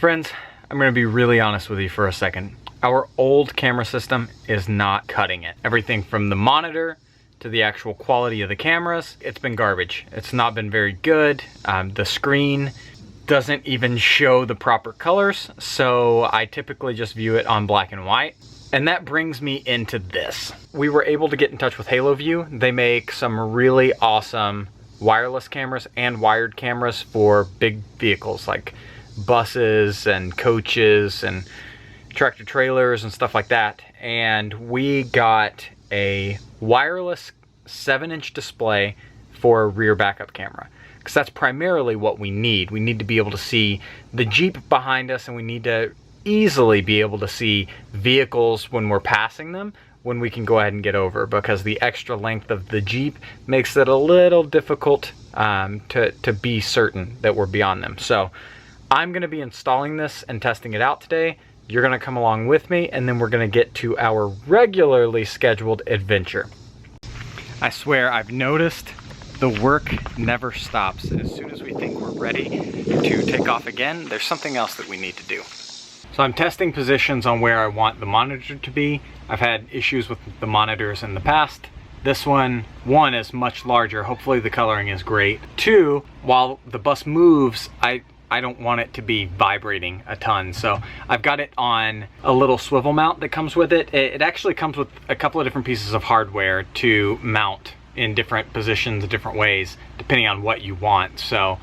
Friends, I'm gonna be really honest with you for a second. Our old camera system is not cutting it. Everything from the monitor to the actual quality of the cameras, it's been garbage. It's not been very good. The screen doesn't even show the proper colors, so I typically just view it on black and white. And that brings me into this. We were able to get in touch with Haloview. They make some really awesome wireless cameras and wired cameras for big vehicles like buses and coaches and tractor trailers and stuff like that. And we got a wireless 7-inch display for a rear backup camera, because that's primarily what we need. We need to be able to see the Jeep behind us, and we need to easily be able to see vehicles when we're passing them, when we can go ahead and get over, because the extra length of the Jeep makes it a little difficult to be certain that we're beyond them. So I'm gonna be installing this and testing it out today. You're gonna come along with me, and then we're gonna get to our regularly scheduled adventure. I swear, I've noticed the work never stops. As soon as we think we're ready to take off again, there's something else that we need to do. So I'm testing positions on where I want the monitor to be. I've had issues with the monitors in the past. This one is much larger. Hopefully the coloring is great. 2, while the bus moves, I don't want it to be vibrating a ton. So I've got it on a little swivel mount that comes with it. It actually comes with a couple of different pieces of hardware to mount in different positions, different ways, depending on what you want. So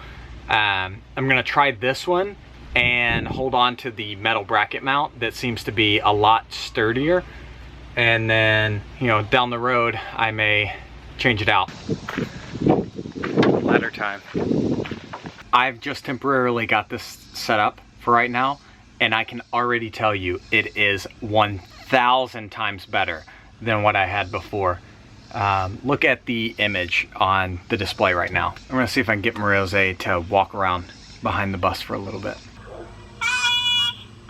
I'm gonna try this one and hold on to the metal bracket mount that seems to be a lot sturdier. And then, you know, down the road, I may change it out. Ladder time. I've just temporarily got this set up for right now, and I can already tell you it is 1,000 times better than what I had before. Look at the image on the display right now. I'm gonna see if I can get Mariose to walk around behind the bus for a little bit.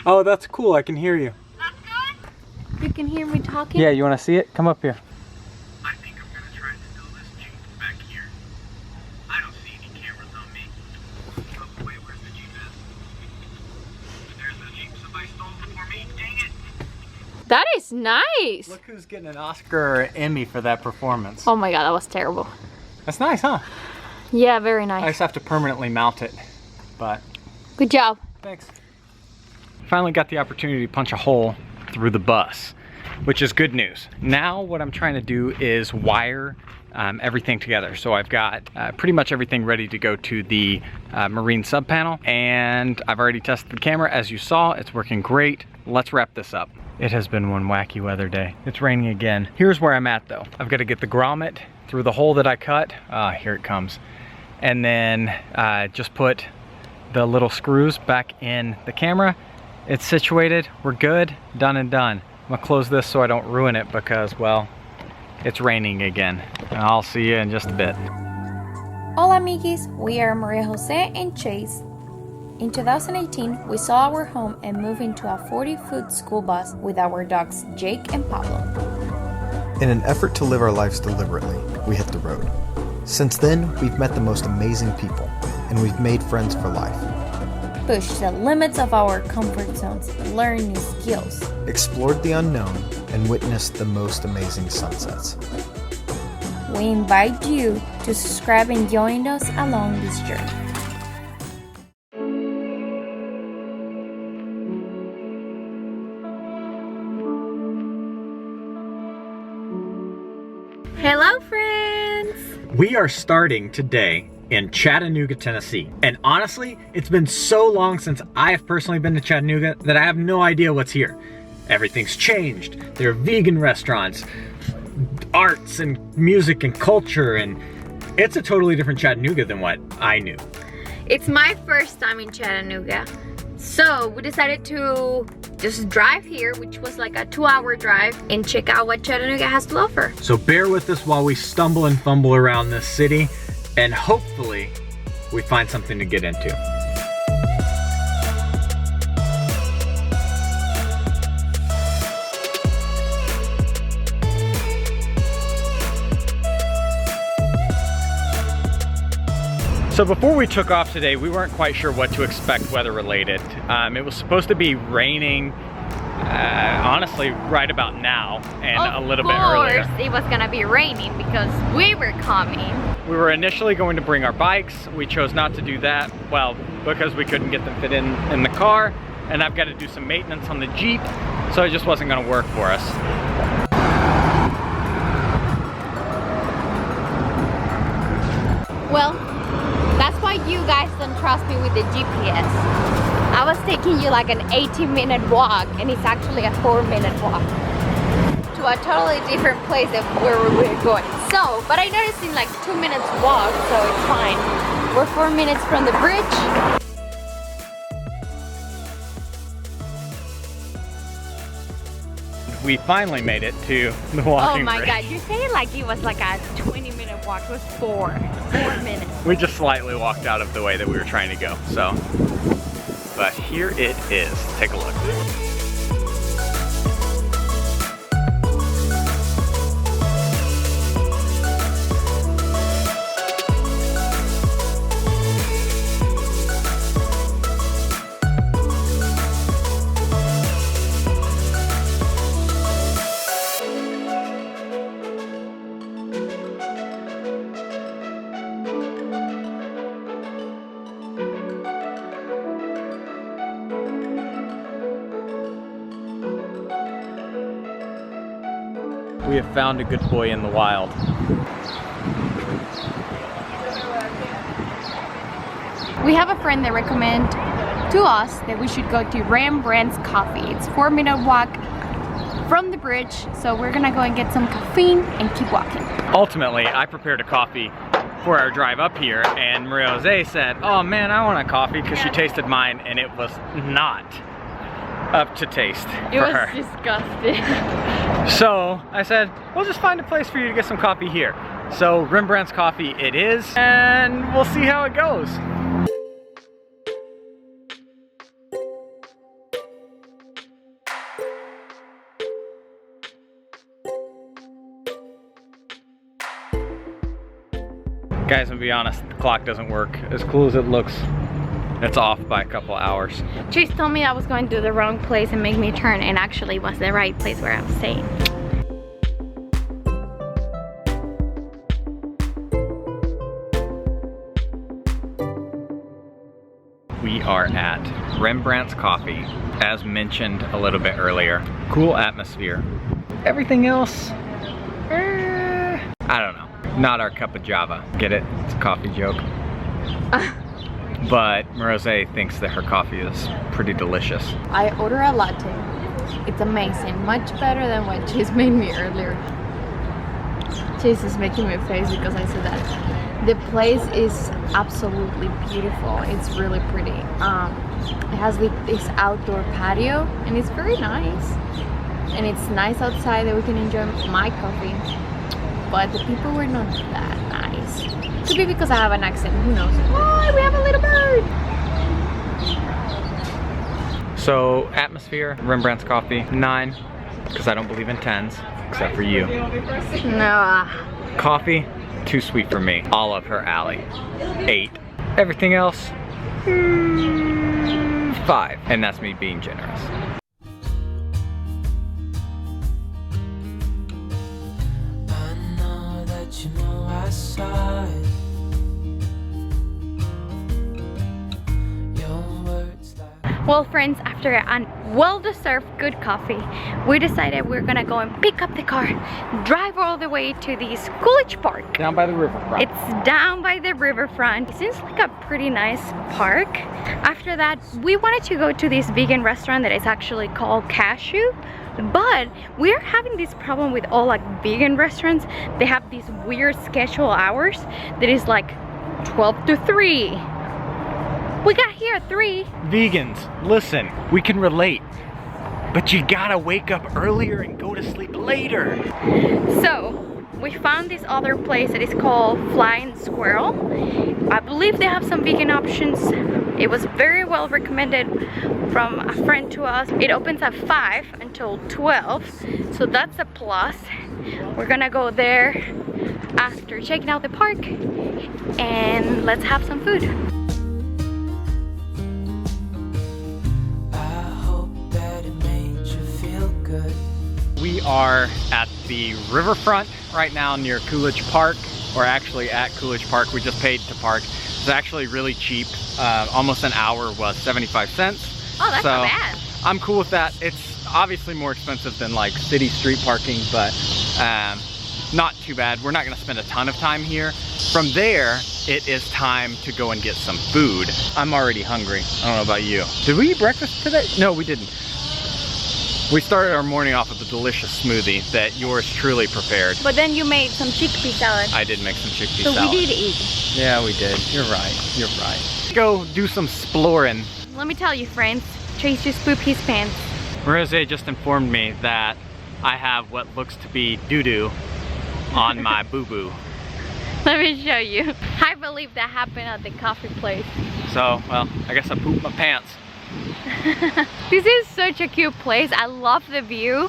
Oh, that's cool, I can hear you. That's good? You can hear me talking? Yeah, you wanna see it? Come up here. I think I'm gonna try to steal this Jeep back here. I don't see any cameras on me. Oh, wait, where's the Jeep at? There's the Jeep somebody stole before me. Dang it! That is nice! Look who's getting an Oscar or an Emmy for that performance. Oh my god, that was terrible. That's nice, huh? Yeah, very nice. I just have to permanently mount it, but... Good job. Thanks. Finally got the opportunity to punch a hole through the bus, which is good news. Now what I'm trying to do is wire everything together. So I've got pretty much everything ready to go to the marine sub panel, and I've already tested the camera. As you saw, it's working great. Let's wrap this up. It has been one wacky weather day. It's raining again. Here's where I'm at though. I've got to get the grommet through the hole that I cut. Here it comes. And then just put the little screws back in the camera. It's situated, we're good, done and done. I'm gonna close this so I don't ruin it because, well, it's raining again. I'll see you in just a bit. Hola Amigees, we are Maria Jose and Chase. In 2018, we saw our home and moved into a 40-foot school bus with our dogs Jake and Pablo. In an effort to live our lives deliberately, we hit the road. Since then, we've met the most amazing people, and we've made friends for life. Push the limits of our comfort zones, learn new skills, Explored the unknown, and witnessed the most amazing sunsets. We invite you to subscribe and join us along this journey. Hello, friends! We are starting today in Chattanooga, Tennessee. And honestly, it's been so long since I have personally been to Chattanooga that I have no idea what's here. Everything's changed. There are vegan restaurants, arts and music and culture, and it's a totally different Chattanooga than what I knew. It's my first time in Chattanooga. So we decided to just drive here, which was like a 2-hour drive, and check out what Chattanooga has to offer. So bear with us while we stumble and fumble around this city, and hopefully we find something to get into. So before we took off today, we weren't quite sure what to expect weather related. It was supposed to be raining, honestly, right about now and a little bit earlier. Of course it was gonna be raining because we were coming. We were initially going to bring our bikes. We chose not to do that, well, because we couldn't get them fit in the car, and I've got to do some maintenance on the Jeep, so it just wasn't gonna work for us. Well, that's why you guys don't trust me with the GPS. I was taking you like an 18-minute walk, and it's actually a 4-minute walk to a totally different place than where we were going. So, but I noticed in like 2 minutes walk, so it's fine. We're 4 minutes from the bridge. We finally made it to the walking Oh my bridge. God, you say it like it was like a 20-minute walk. It was 4 minutes. We just slightly walked out of the way that we were trying to go, so. But here it is. Take a look. We have found a good boy in the wild. We have a friend that recommended to us that we should go to Rembrandt's Coffee. It's a 4-minute walk from the bridge, so we're gonna go and get some caffeine and keep walking. Ultimately, I prepared a coffee for our drive up here, and Maria Jose said, oh man, I want a coffee, because she tasted mine and it was not up to taste for her. It was disgusting. So I said, we'll just find a place for you to get some coffee here. So Rembrandt's Coffee it is, and we'll see how it goes. Guys, I'm gonna be honest, the clock doesn't work. As cool as it looks, it's off by a couple hours. Chase told me I was going to the wrong place and make me turn, and actually it was the right place where I was staying. We are at Rembrandt's Coffee, as mentioned a little bit earlier. Cool atmosphere. Everything else, I don't know. Not our cup of java. Get it? It's a coffee joke. But Rose thinks that her coffee is pretty delicious. I ordered a latte. It's amazing, much better than what Chase made me earlier. Chase is making me face because I said that. The place is absolutely beautiful. It's really pretty. It has this outdoor patio and it's very nice. And it's nice outside that we can enjoy my coffee. But the people were not that nice. Could be because I have an accent, who knows? Oh, we have a little bird! So, atmosphere, Rembrandt's Coffee, 9, because I don't believe in 10s, except for you. No. Coffee, too sweet for me. All up her alley. 8. Everything else, 5. And that's me being generous. Well friends, after a well-deserved good coffee, we decided we're gonna go and pick up the car, drive all the way to the Coolidge Park. Down by the riverfront. It's down by the riverfront. It seems like a pretty nice park. After that, we wanted to go to this vegan restaurant that is actually called Cashew. But we're having this problem with all like vegan restaurants. They have these weird schedule hours that is like 12 to 3. We got here at 3. Vegans, listen, we can relate. But you gotta wake up earlier and go to sleep later. So, we found this other place that is called Flying Squirrel. I believe they have some vegan options. It was very well recommended from a friend to us. It opens at 5 until 12, so that's a plus. We're gonna go there after checking out the park, and let's have some food. We are at the riverfront right now near Coolidge Park, or actually at Coolidge Park. We just paid to park. It's actually really cheap. Almost an hour was 75 cents. Oh, that's not bad. I'm cool with that. It's obviously more expensive than like city street parking, but not too bad. We're not gonna spend a ton of time here. From there, it is time to go and get some food. I'm already hungry. I don't know about you. Did we eat breakfast today? No, we didn't. We started our morning off with a delicious smoothie that yours truly prepared. But then you made some chickpea salad. I did make some chickpea so salad. So we did eat. Yeah, we did. You're right. You're right. Go do some exploring. Let me tell you, friends, Chase just pooped his pants. Rose just informed me that I have what looks to be doo-doo on my boo-boo. Let me show you. I believe that happened at the coffee place. So, well, I guess I pooped my pants. This is such a cute place. I love the view.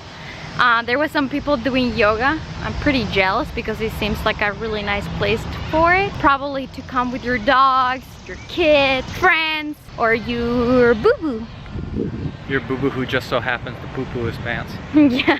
There was some people doing yoga. I'm pretty jealous because it seems like a really nice place for it. Probably to come with your dogs, your kids, friends, or your boo-boo. Your boo-boo who just so happens to poo-poo his pants. Yeah.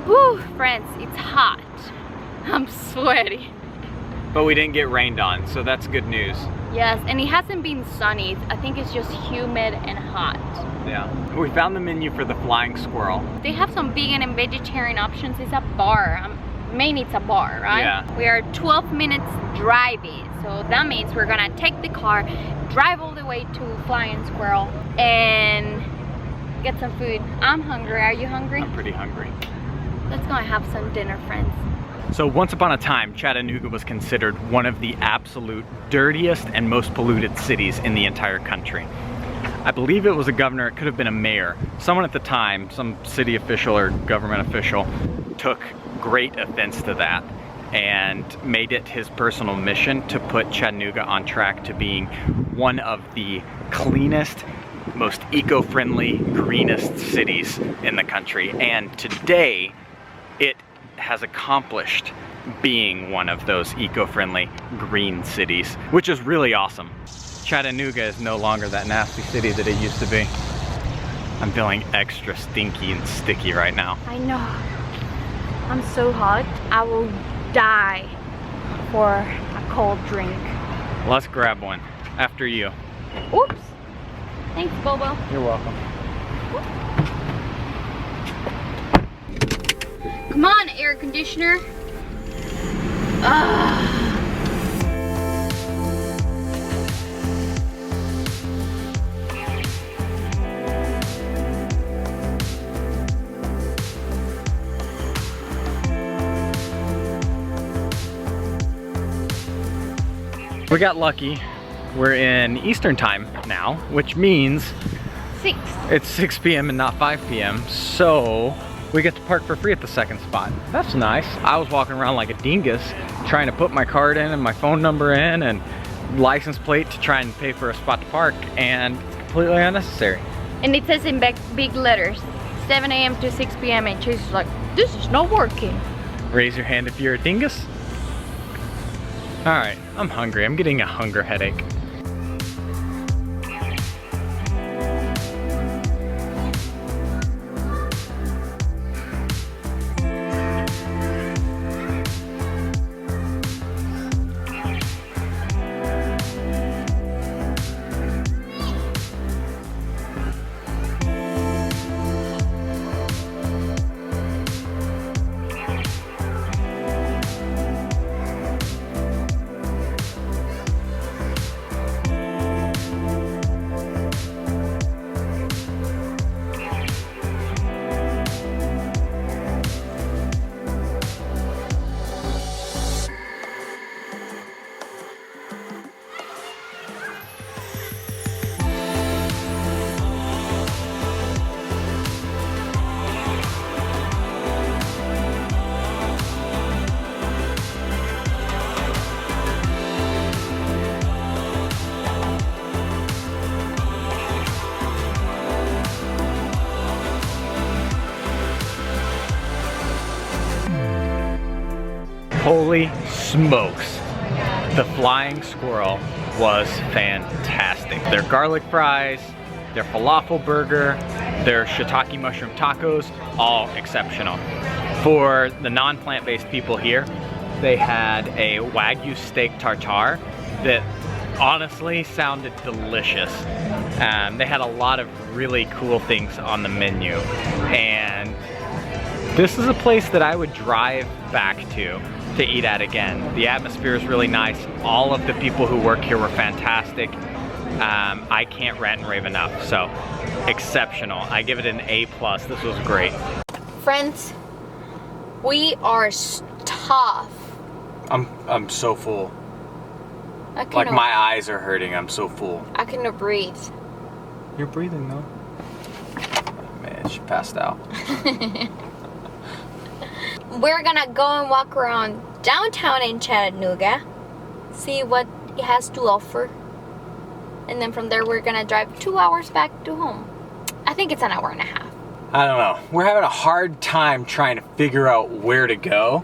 Woo, friends, it's hot. I'm sweaty. But we didn't get rained on, so that's good news. Yes, and it hasn't been sunny. I think it's just humid and hot. Yeah. We found the menu for the Flying Squirrel. They have some vegan and vegetarian options. It's a bar. Mainly it's a bar, right? Yeah. We are 12 minutes driving. So that means we're gonna take the car, drive all the way to Flying Squirrel, and get some food. I'm hungry. Are you hungry? I'm pretty hungry. Let's go and have some dinner, friends. So once upon a time, Chattanooga was considered one of the absolute dirtiest and most polluted cities in the entire country. I believe it was a governor, it could have been a mayor. Someone at the time, some city official or government official, took great offense to that and made it his personal mission to put Chattanooga on track to being one of the cleanest, most eco-friendly, greenest cities in the country. And today, it has accomplished being one of those eco-friendly green cities, which is really awesome. Chattanooga is no longer that nasty city that it used to be. I'm feeling extra stinky and sticky right now. I know. I'm so hot. I will die for a cold drink. Let's grab one. After you. Oops. Thanks, Bobo. You're welcome. Come on, air conditioner. Ugh. We got lucky. We're in Eastern time now, which means 6. it's 6 p.m. and not 5 p.m. So we get to park for free at the second spot. That's nice. I was walking around like a dingus trying to put my card in and my phone number in and license plate to try and pay for a spot to park, and it's completely unnecessary. And it says in big letters, 7 a.m. to 6 p.m. and Chase is like, this is not working. Raise your hand if you're a dingus. All right, I'm hungry. I'm getting a hunger headache. Holy smokes. The flying squirrel was fantastic. Their garlic fries, their falafel burger, their shiitake mushroom tacos, all exceptional. For the non-plant-based people here, they had a Wagyu steak tartare that honestly sounded delicious. They had a lot of really cool things on the menu, and this is a place that I would drive back to eat at again. The atmosphere is really nice. All of the people who work here were fantastic. I can't rant and rave enough, so exceptional. I give it an A+. This was great. Friends, we are stuffed. I'm so full. Like my eyes are hurting. I'm so full. I cannot breathe. You're breathing though. Oh, man, she passed out. We're gonna go and walk around downtown in Chattanooga, see what it has to offer, and then from there we're gonna drive 2 hours back to home. I think it's an hour and a half. I don't know. We're having a hard time trying to figure out where to go.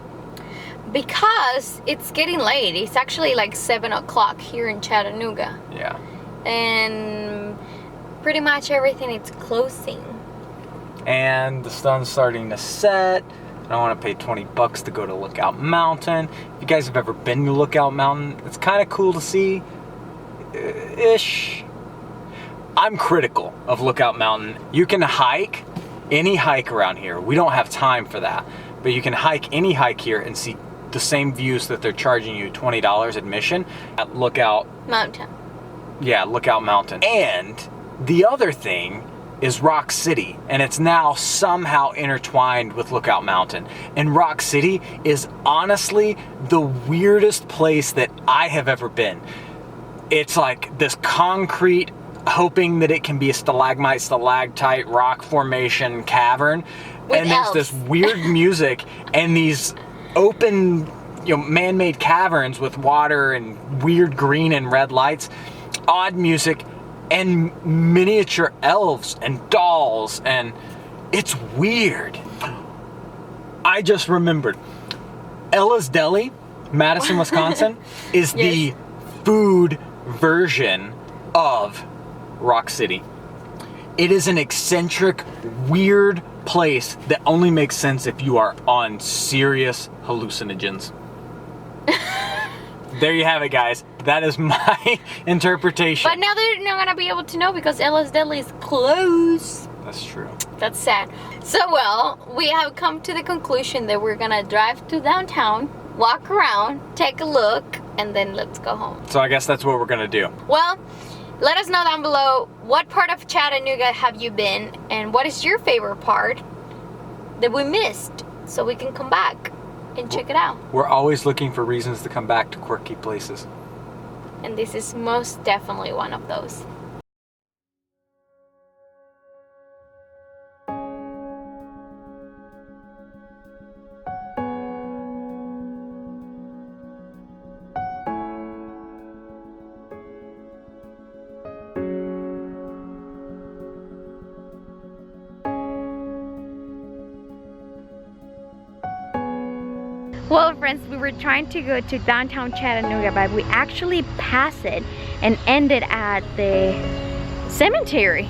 Because it's getting late. It's actually like 7 o'clock here in Chattanooga. Yeah. And pretty much everything is closing. And the sun's starting to set. I don't want to pay 20 bucks to go to Lookout Mountain. If you guys have ever been to Lookout Mountain, it's kind of cool to see. Ish. I'm critical of Lookout Mountain. You can hike any hike around here. We don't have time for that. But you can hike any hike here and see the same views that they're charging you $20 admission at Lookout Mountain. Yeah, Lookout Mountain. And the other thing is Rock City, and it's now somehow intertwined with Lookout Mountain. And Rock City is honestly the weirdest place that I have ever been. It's like this concrete, hoping that it can be a stalagmite, stalactite, rock formation cavern. With and there's elves. this weird music and these open, man-made caverns with water and weird green and red lights, odd music, and miniature elves and dolls, and it's weird. I just remembered, Ella's Deli, Madison, Wisconsin, is the food version of Rock City. It is an eccentric, weird place that only makes sense if you are on serious hallucinogens. There you have it, guys. That is my interpretation. But now they're not gonna be able to know because Ella's Deli is closed. That's true. That's sad. So, well, we have come to the conclusion that we're gonna drive to downtown, walk around, take a look, and then let's go home. So I guess that's what we're gonna do. Well, let us know down below what part of Chattanooga have you been and what is your favorite part that we missed so we can come back and check it out. We're always looking for reasons to come back to quirky places. And this is most definitely one of those. Well, friends, we were trying to go to downtown Chattanooga, but we actually passed it and ended at the cemetery.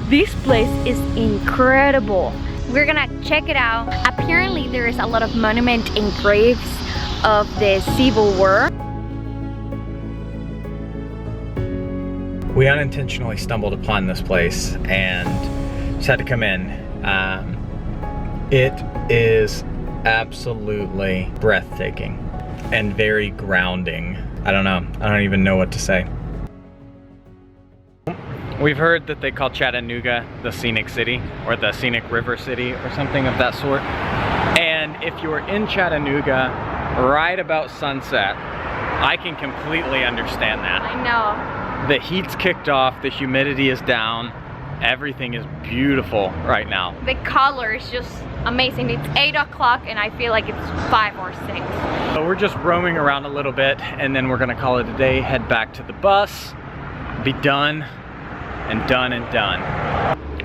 This place is incredible. We're gonna check it out. Apparently there is a lot of monument and graves of the Civil War. We unintentionally stumbled upon this place and just had to come in. It is absolutely breathtaking and very grounding. I don't know. I don't even know what to say. We've heard that they call Chattanooga the Scenic City or the Scenic River City or something of that sort. And if you're in Chattanooga right about sunset, I can completely understand that. I know. The heat's kicked off, the humidity is down, everything is beautiful right now. The color is just amazing. It's 8 o'clock and I feel like it's 5 or 6. So we're just roaming around a little bit and then we're gonna call it a day, head back to the bus, be done and done and done.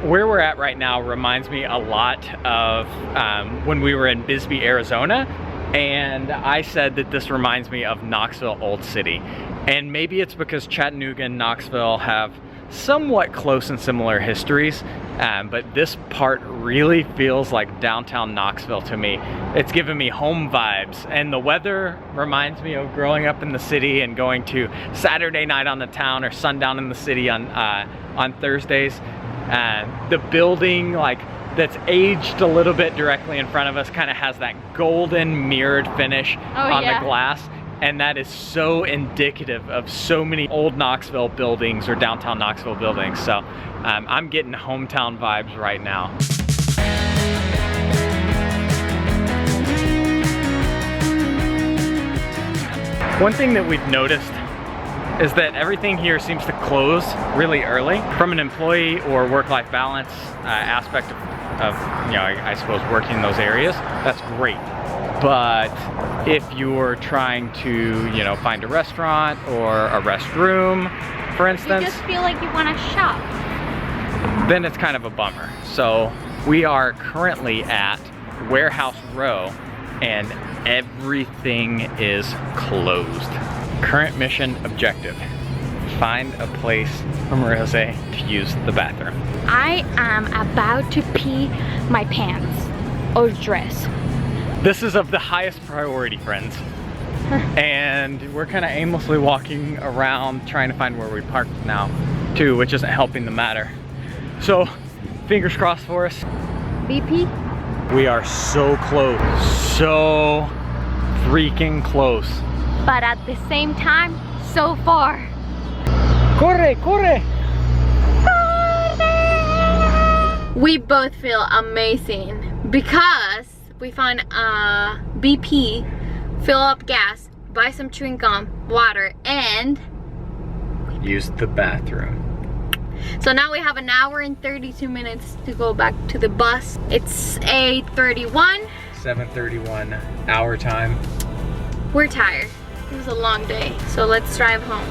Where we're at right now reminds me a lot of when we were in Bisbee, Arizona, and I said that this reminds me of Knoxville Old City. And maybe it's because Chattanooga and Knoxville have somewhat close and similar histories, but this part really feels like downtown Knoxville to me. It's giving me home vibes, and the weather reminds me of growing up in the city and going to Saturday night on the town or sundown in the city on Thursdays. The building, like, that's aged a little bit directly in front of us kind of has that golden mirrored finish on the glass. And that is so indicative of so many old Knoxville buildings or downtown Knoxville buildings. So I'm getting hometown vibes right now. One thing that we've noticed is that everything here seems to close really early. From an employee or work-life balance aspect of you know, I suppose working in those areas, that's great. But if you're trying to, you know, find a restaurant or a restroom, for instance, you just feel like you want to shop, then it's kind of a bummer. So we are currently at Warehouse Row and everything is closed. Current mission objective: find a place for Marissa to use the bathroom. I am about to pee my pants or dress. This is of the highest priority, friends. And we're kind of aimlessly walking around trying to find where we parked now too, which isn't helping the matter. So fingers crossed for us. BP? We are so close, so freaking close. But at the same time, so far. Corre, corre! We both feel amazing because we found a BP, fill up gas, buy some chewing gum, water, and use the bathroom. so now we have an hour and 32 minutes to go back to the bus. It's 8:31. 7:31 our time. We're tired. It was a long day, so let's drive home.